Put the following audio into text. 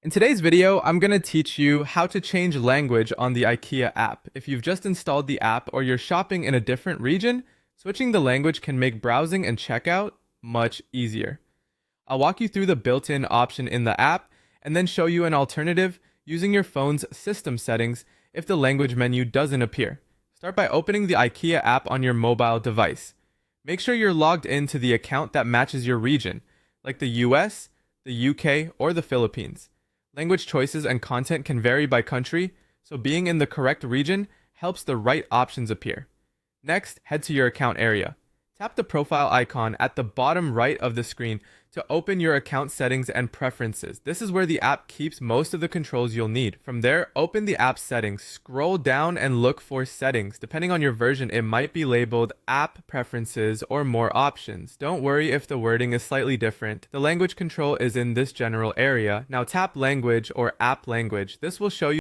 In today's video, I'm going to teach you how to change language on the IKEA app. If you've just installed the app or you're shopping in a different region, switching the language can make browsing and checkout much easier. I'll walk you through the built-in option in the app and then show you an alternative using your phone's system settings if the language menu doesn't appear. Start by opening the IKEA app on your mobile device. Make sure you're logged into the account that matches your region, like the US, the UK, or the Philippines. Language choices and content can vary by country, so being in the correct region helps the right options appear. Next, head to your account area. Tap the profile icon at the bottom right of the screen to open your account settings and preferences. This is where the app keeps most of the controls you'll need. From there, open the app settings, scroll down and look for settings. Depending on your version, it might be labeled app preferences or more options. Don't worry if the wording is slightly different. The language control is in this general area. Now tap language or app language. This will show you